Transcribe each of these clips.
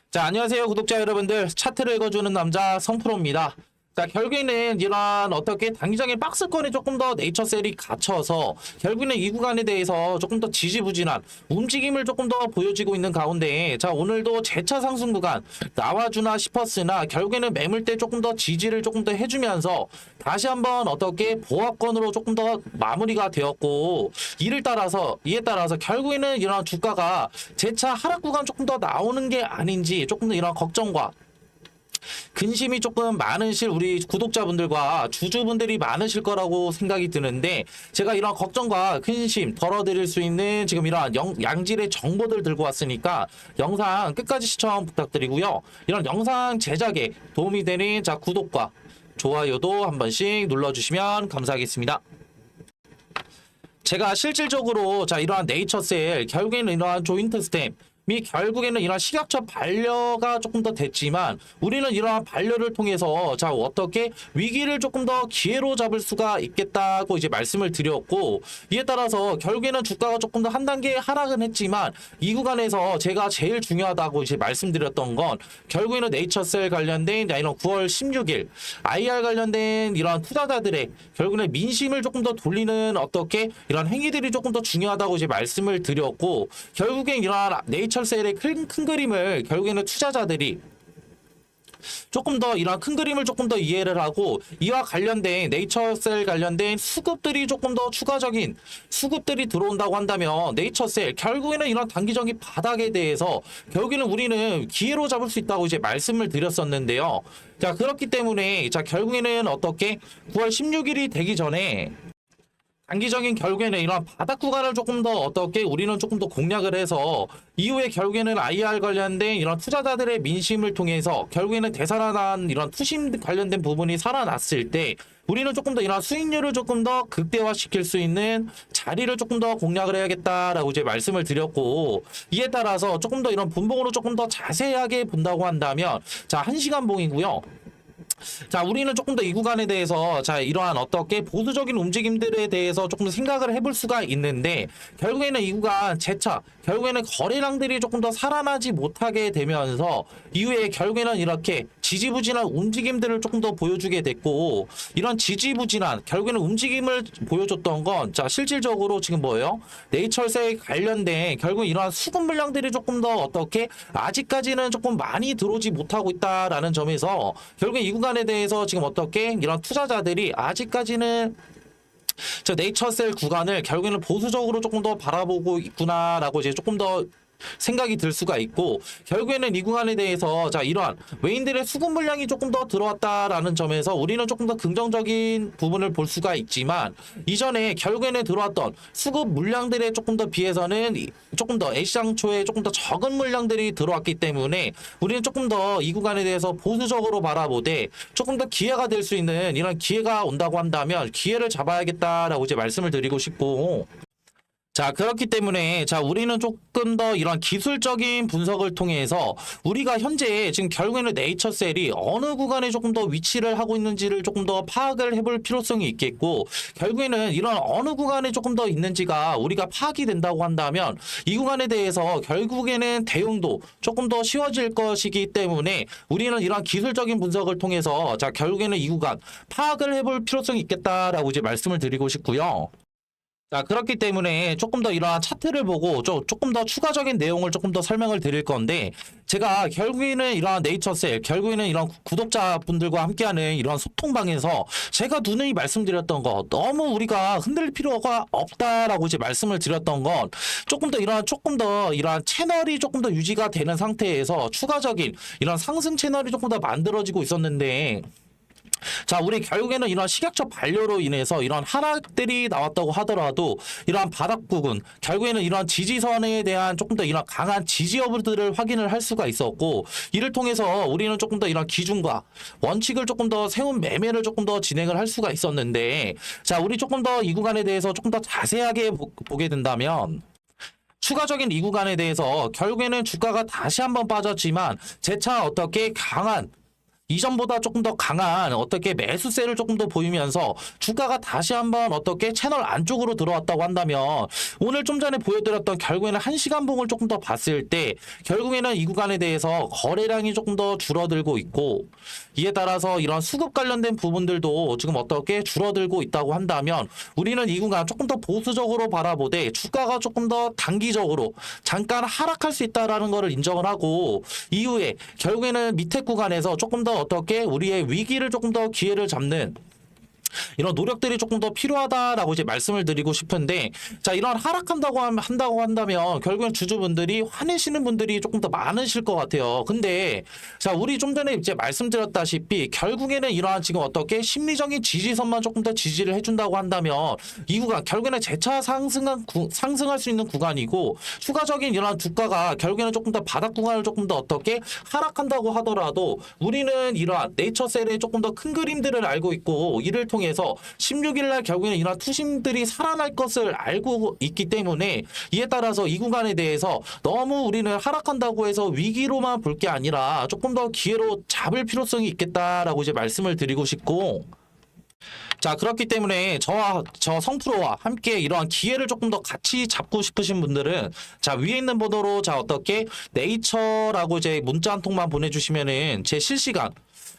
자, 안녕하세요, 구독자 여러분들. 차트를 읽어주는 남자 성프로입니다. 자, 결국에는 이러한 어떻게 단기적인 박스권에 조금 더 네이처셀이 갇혀서 결국에는 이 구간에 대해서 조금 더 지지부진한 움직임을 조금 더 보여지고 있는 가운데, 자, 오늘도 재차 상승 구간 나와주나 싶었으나 결국에는 매물대 조금 더 지지를 조금 더 해주면서 다시 한번 어떻게 보합권으로 조금 더 마무리가 되었고, 이에 따라서 결국에는 이러한 주가가 재차 하락 구간 조금 더 나오는 게 아닌지 조금 더 이런 걱정과 근심이 조금 많으실 우리 구독자분들과 주주분들이 많으실 거라고 생각이 드는데, 제가 이런 걱정과 근심 덜어드릴 수 있는 지금 이런 양질의 정보들 들고 왔으니까 영상 끝까지 시청 부탁드리고요. 이런 영상 제작에 도움이 되는 구독과 좋아요도 한 번씩 눌러주시면 감사하겠습니다. 제가 실질적으로 이러한 네이처셀 결국에는 이러한 조인트 스텝 결국에는 이런 식약처 반려가 조금 더 됐지만, 우리는 이러한 반려를 통해서 어떻게 위기를 조금 더 기회로 잡을 수가 있겠다고 이제 말씀을 드렸고, 이에 따라서 결국에는 주가가 조금 더 한 단계 하락은 했지만, 이 구간에서 제가 제일 중요하다고 이제 말씀드렸던 건 결국에는 네이처셀 관련된 이런 9월 16일 IR 관련된 이런 투자자들의 결국에는 민심을 조금 더 돌리는 어떻게 이런 행위들이 조금 더 중요하다고 이제 말씀을 드렸고, 결국엔 이런 네이처셀의 큰 그림을 결국에는 투자자들이 조금 더 이런 큰 그림을 조금 더 이해를 하고, 이와 관련된 네이처셀 관련된 수급들이 조금 더 추가적인 수급들이 들어온다고 한다면, 네이처셀 결국에는 이런 단기적인 바닥에 대해서 결국에는 우리는 기회로 잡을 수 있다고 이제 말씀을 드렸었는데요. 자, 그렇기 때문에 결국에는 어떻게 9월 16일이 되기 전에 단기적인 결국에는 이런 바닥 구간을 조금 더 어떻게 우리는 조금 더 공략을 해서, 이후에 결국에는 IR 관련된 이런 투자자들의 민심을 통해서 결국에는 되살아난 이런 투심 관련된 부분이 살아났을 때 우리는 조금 더 이런 수익률을 조금 더 극대화시킬 수 있는 자리를 조금 더 공략을 해야겠다라고 이제 말씀을 드렸고, 이에 따라서 조금 더 이런 분봉으로 조금 더 자세하게 본다고 한다면, 자, 1시간 봉이고요. 자, 우리는 조금 더 이 구간에 대해서 이러한 어떻게 보수적인 움직임들에 대해서 조금 더 생각을 해볼 수가 있는데, 결국에는 이 구간 재차 결국에는 거래량들이 조금 더 살아나지 못하게 되면서 이후에 결국에는 이렇게 지지부진한 움직임들을 조금 더 보여주게 됐고, 이런 지지부진한 결국에는 움직임을 보여줬던 건 실질적으로 지금 뭐예요? 네이처셀 관련된 결국 이러한 수급 물량들이 조금 더 어떻게 아직까지는 조금 많이 들어오지 못하고 있다라는 점에서 결국에 이 구간에 대해서 지금 어떻게 이런 투자자들이 아직까지는 네이처셀 구간을 결국에는 보수적으로 조금 더 바라보고 있구나라고 이제 조금 더 생각이 들 수가 있고, 결국에는 이 구간에 대해서 이러한 외인들의 수급 물량이 조금 더 들어왔다라는 점에서 우리는 조금 더 긍정적인 부분을 볼 수가 있지만, 이전에 결국에는 들어왔던 수급 물량들에 조금 더 비해서는 조금 더 애시장 초에 조금 더 적은 물량들이 들어왔기 때문에 우리는 조금 더 이 구간에 대해서 보수적으로 바라보되, 조금 더 기회가 될 수 있는 이런 기회가 온다고 한다면 기회를 잡아야겠다라고 이제 말씀을 드리고 싶고, 자, 그렇기 때문에 우리는 조금 더 이런 기술적인 분석을 통해서 우리가 현재 지금 결국에는 네이처셀이 어느 구간에 조금 더 위치를 하고 있는지를 조금 더 파악을 해볼 필요성이 있겠고, 결국에는 이런 어느 구간에 조금 더 있는지가 우리가 파악이 된다고 한다면 이 구간에 대해서 결국에는 대응도 조금 더 쉬워질 것이기 때문에 우리는 이런 기술적인 분석을 통해서 결국에는 이 구간 파악을 해볼 필요성이 있겠다라고 이제 말씀을 드리고 싶고요. 자, 그렇기 때문에 조금 더 이러한 차트를 보고 조금 더 추가적인 내용을 조금 더 설명을 드릴 건데, 제가 결국에는 이러한 네이처셀, 결국에는 이런 구독자분들과 함께하는 이런 소통방에서 제가 누누이 말씀드렸던 거, 너무 우리가 흔들릴 필요가 없다라고 이제 말씀을 드렸던 건, 조금 더 이러한 채널이 조금 더 유지가 되는 상태에서 추가적인 이런 상승 채널이 조금 더 만들어지고 있었는데, 자, 우리 결국에는 이런 식약처 반려로 인해서 이런 하락들이 나왔다고 하더라도 이러한 바닥 부근, 결국에는 이런 지지선에 대한 조금 더 이런 강한 지지 여부들을 확인을 할 수가 있었고, 이를 통해서 우리는 조금 더 이런 기준과 원칙을 조금 더 세운 매매를 조금 더 진행을 할 수가 있었는데, 자, 우리 조금 더 이 구간에 대해서 조금 더 자세하게 보게 된다면, 추가적인 이 구간에 대해서 결국에는 주가가 다시 한번 빠졌지만 재차 어떻게 강한 이전보다 조금 더 강한 어떻게 매수세를 조금 더 보이면서 주가가 다시 한번 어떻게 채널 안쪽으로 들어왔다고 한다면 오늘 좀 전에 보여드렸던 결국에는 1시간 봉을 조금 더 봤을 때 결국에는 이 구간에 대해서 거래량이 조금 더 줄어들고 있고 이에 따라서 이런 수급 관련된 부분들도 지금 어떻게 줄어들고 있다고 한다면 우리는 이 구간 조금 더 보수적으로 바라보되 주가가 조금 더 단기적으로 잠깐 하락할 수 있다라는 것을 인정을 하고 이후에 결국에는 밑에 구간에서 조금 더 어떻게 우리의 위기를 조금 더 기회를 잡는 이런 노력들이 조금 더 필요하다라고 이제 말씀을 드리고 싶은데 자 이런 한다고 한다면 결국엔 주주분들이 화내시는 분들이 조금 더 많으실 것 같아요. 근데 자 우리 좀 전에 이제 말씀드렸다시피 결국에는 이러한 지금 어떻게 심리적인 지지선만 조금 더 지지를 해준다고 한다면 이 구간 결국에는 재차 상승할 수 있는 구간이고 추가적인 이러한 주가가 결국에는 조금 더 바닥 구간을 조금 더 어떻게 하락한다고 하더라도 우리는 이러한 네이처셀의 조금 더 큰 그림들을 알고 있고 이를 통해서 16일 날 결국에는 이런 투심들이 살아날 것을 알고 있기 때문에 이에 따라서 이 구간에 대해서 너무 우리는 하락한다고 해서 위기로만 볼 게 아니라 조금 더 기회로 잡을 필요성이 있겠다라고 이제 말씀을 드리고 싶고 자 그렇기 때문에 저 성프로와 함께 이러한 기회를 조금 더 같이 잡고 싶으신 분들은 자 위에 있는 번호로 자 어떻게 네이처라고 이제 문자 한 통만 보내주시면은 제 실시간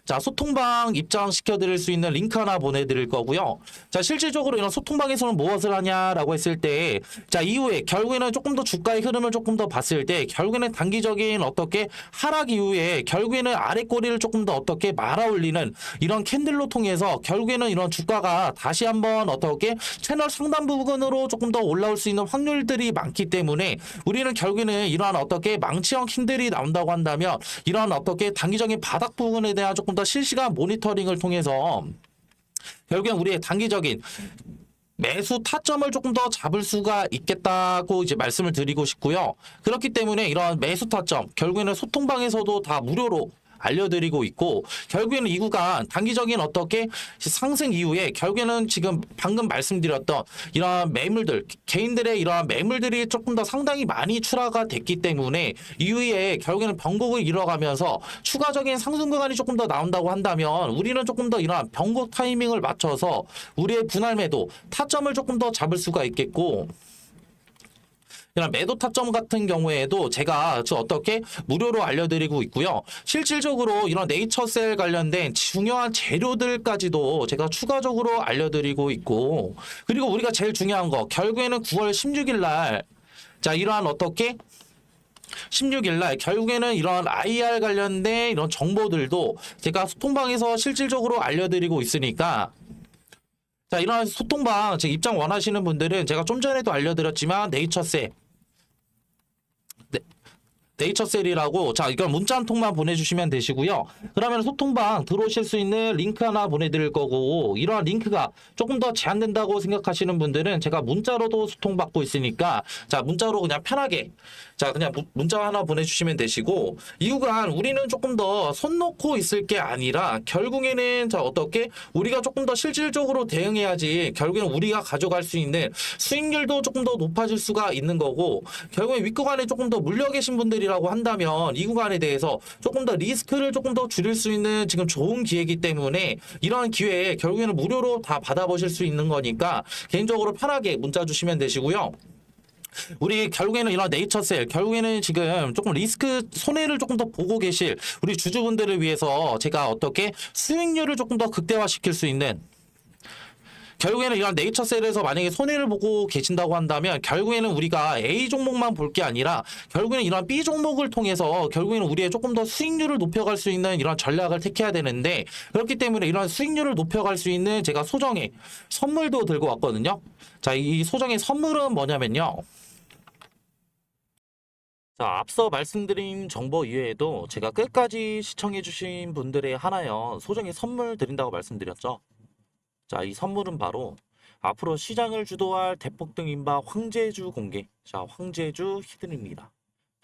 자 소통방 입장시켜 드릴 수 있는 링크 하나 보내드릴 거고요. 자 실질적으로 이런 소통방에서는 무엇을 하냐라고 했을 때 자 이후에 결국에는 조금 더 주가의 흐름을 조금 더 봤을 때 결국에는 단기적인 어떻게 하락 이후에 결국에는 아래 꼬리를 조금 더 어떻게 말아 올리는 이런 캔들로 통해서 결국에는 이런 주가가 다시 한번 어떻게 채널 상단 부분으로 조금 더 올라올 수 있는 확률들이 많기 때문에 우리는 결국에는 이러한 어떻게 망치형 캔들이 나온다고 한다면 이러한 어떻게 단기적인 바닥 부분에 대한 조금 더 실시간 모니터링을 통해서 결국엔 우리의 단기적인 매수 타점을 조금 더 잡을 수가 있겠다고 이제 말씀을 드리고 싶고요. 그렇기 때문에 이런 매수 타점 결국에는 소통방에서도 다 무료로 알려드리고 있고 결국에는 이 구간 단기적인 어떻게 상승 이후에 결국에는 지금 방금 말씀드렸던 이러한 매물들 개인들의 이러한 매물들이 조금 더 상당히 많이 출하가 됐기 때문에 이후에 결국에는 변곡을 이뤄가면서 추가적인 상승 구간이 조금 더 나온다고 한다면 우리는 조금 더 이러한 변곡 타이밍을 맞춰서 우리의 분할 매도 타점을 조금 더 잡을 수가 있겠고 이런 매도 타점 같은 경우에도 제가 어떻게 무료로 알려드리고 있고요. 실질적으로 이런 네이처셀 관련된 중요한 재료들까지도 제가 추가적으로 알려드리고 있고 그리고 우리가 제일 중요한 거 결국에는 9월 16일 날 자 이러한 어떻게 16일 날 결국에는 이런 IR 관련된 이런 정보들도 제가 소통방에서 실질적으로 알려드리고 있으니까 자 이런 소통방 제 입장 원하시는 분들은 제가 좀 전에도 알려드렸지만 네이처셀이라고 자 이건 문자 한 통만 보내주시면 되시고요. 그러면 소통방 들어오실 수 있는 링크 하나 보내드릴 거고 이러한 링크가 조금 더 제한된다고 생각하시는 분들은 제가 문자로도 소통받고 있으니까 자 문자로 그냥 편하게 자 그냥 문자 하나 보내주시면 되시고 이유가 우리는 조금 더 손 놓고 있을 게 아니라 결국에는 자 어떻게 우리가 조금 더 실질적으로 대응해야지 결국에는 우리가 가져갈 수 있는 수익률도 조금 더 높아질 수가 있는 거고 결국에 윗구간에 조금 더 물려 계신 분들이라고 한다면 이 구간에 대해서 조금 더 리스크를 조금 더 줄일 수 있는 지금 좋은 기회이기 때문에 이러한 기회에 결국에는 무료로 다 받아보실 수 있는 거니까 개인적으로 편하게 문자 주시면 되시고요. 우리 결국에는 이런 네이처셀 결국에는 지금 조금 리스크 손해를 조금 더 보고 계실 우리 주주분들을 위해서 제가 어떻게 수익률을 조금 더 극대화시킬 수 있는 결국에는 이런 네이처셀에서 만약에 손해를 보고 계신다고 한다면 결국에는 우리가 A 종목만 볼 게 아니라 결국에는 이런 B 종목을 통해서 결국에는 우리의 조금 더 수익률을 높여갈 수 있는 이런 전략을 택해야 되는데 그렇기 때문에 이런 수익률을 높여갈 수 있는 제가 소정의 선물도 들고 왔거든요. 자, 이 소정의 선물은 뭐냐면요. 자, 앞서 말씀드린 정보 이외에도 제가 끝까지 시청해주신 분들의 하나여 소정의 선물 드린다고 말씀드렸죠. 자, 이 선물은 바로 앞으로 시장을 주도할 대폭등 인바 황제주 공개. 자, 황제주 히든입니다.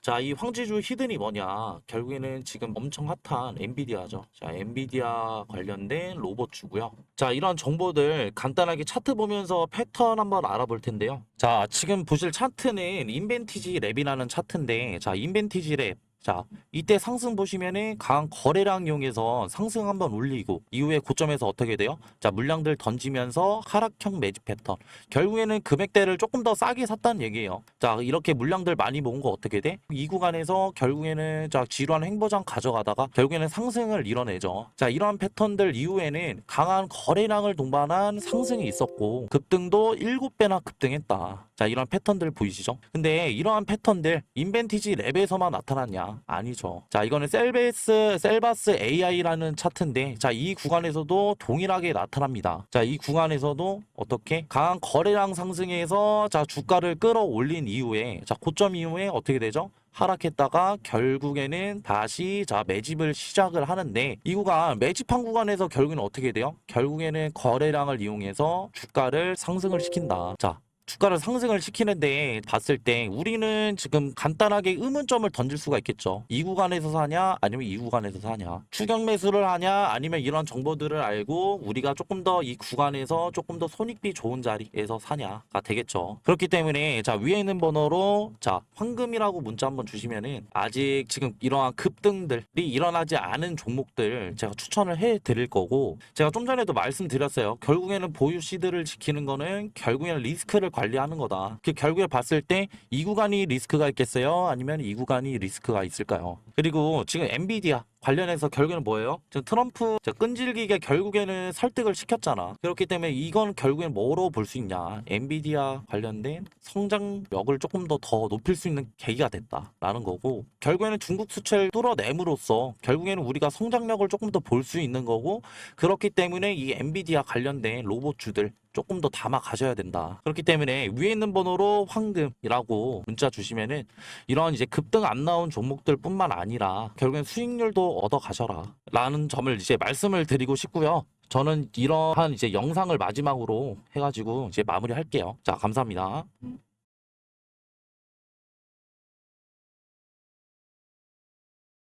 자, 이 황제주 히든이 뭐냐? 결국에는 지금 엄청 핫한 엔비디아죠. 자, 엔비디아 관련된 로봇주고요. 자, 이런 정보들 간단하게 차트 보면서 패턴 한번 알아볼 텐데요. 자, 지금 보실 차트는 인벤티지 랩이라는 차트인데, 자, 인벤티지 랩. 자, 이때 상승 보시면은 강한 거래량 이용해서 상승 한번 올리고 이후에 고점에서 어떻게 돼요? 자, 물량들 던지면서 하락형 매집 패턴. 결국에는 금액대를 조금 더 싸게 샀다는 얘기예요. 자, 이렇게 물량들 많이 모은 거 어떻게 돼? 이 구간에서 결국에는 자, 지루한 횡보장 가져가다가 결국에는 상승을 이뤄내죠. 자, 이러한 패턴들 이후에는 강한 거래량을 동반한 상승이 있었고 급등도 7배나 급등했다. 자, 이런 패턴들 보이시죠? 근데 이러한 패턴들 인벤티지 랩에서만 나타났냐? 아니죠. 자, 이거는 셀바스 AI라는 차트인데 자, 이 구간에서도 동일하게 나타납니다. 자, 이 구간에서도 어떻게 강한 거래량 상승에서 자, 주가를 끌어올린 이후에 자, 고점 이후에 어떻게 되죠? 하락했다가 결국에는 다시 자, 매집을 시작을 하는데 이 구간 매집한 구간에서 결국에는 어떻게 돼요? 결국에는 거래량을 이용해서 주가를 상승을 시킨다. 자, 주가를 상승을 시키는데 봤을 때 우리는 지금 간단하게 의문점을 던질 수가 있겠죠. 이 구간에서 사냐 아니면 이 구간에서 사냐, 추격 매수를 하냐 아니면 이런 정보들을 알고 우리가 조금 더 이 구간에서 조금 더 손익비 좋은 자리에서 사냐가 되겠죠. 그렇기 때문에 자, 위에 있는 번호로 자, 황금이라고 문자 한번 주시면은 아직 지금 이러한 급등들이 일어나지 않은 종목들 제가 추천을 해 드릴 거고, 제가 좀 전에도 말씀드렸어요. 결국에는 보유 시드를 지키는 거는 결국에는 리스크를 관리하는 거다. 그 결국에 봤을 때 이 구간이 리스크가 있겠어요? 아니면 이 구간이 리스크가 있을까요? 그리고 지금 엔비디아 관련해서 결국에는 뭐예요? 지금 트럼프 끈질기게 결국에는 설득을 시켰잖아. 그렇기 때문에 이건 결국엔 뭐로 볼 수 있냐? 엔비디아 관련된 성장력을 조금 더 높일 수 있는 계기가 됐다라는 거고, 결국에는 중국 수출을 뚫어냄으로써 결국에는 우리가 성장력을 조금 더 볼 수 있는 거고, 그렇기 때문에 이 엔비디아 관련된 로봇주들 조금 더 담아 가셔야 된다. 그렇기 때문에 위에 있는 번호로 황금이라고 문자 주시면은 이런 이제 급등 안 나온 종목들 뿐만 아니라 결국엔 수익률도 얻어 가셔라 라는 점을 이제 말씀을 드리고 싶고요. 저는 이러한 이제 영상을 마지막으로 해가지고 이제 마무리할게요. 자, 감사합니다.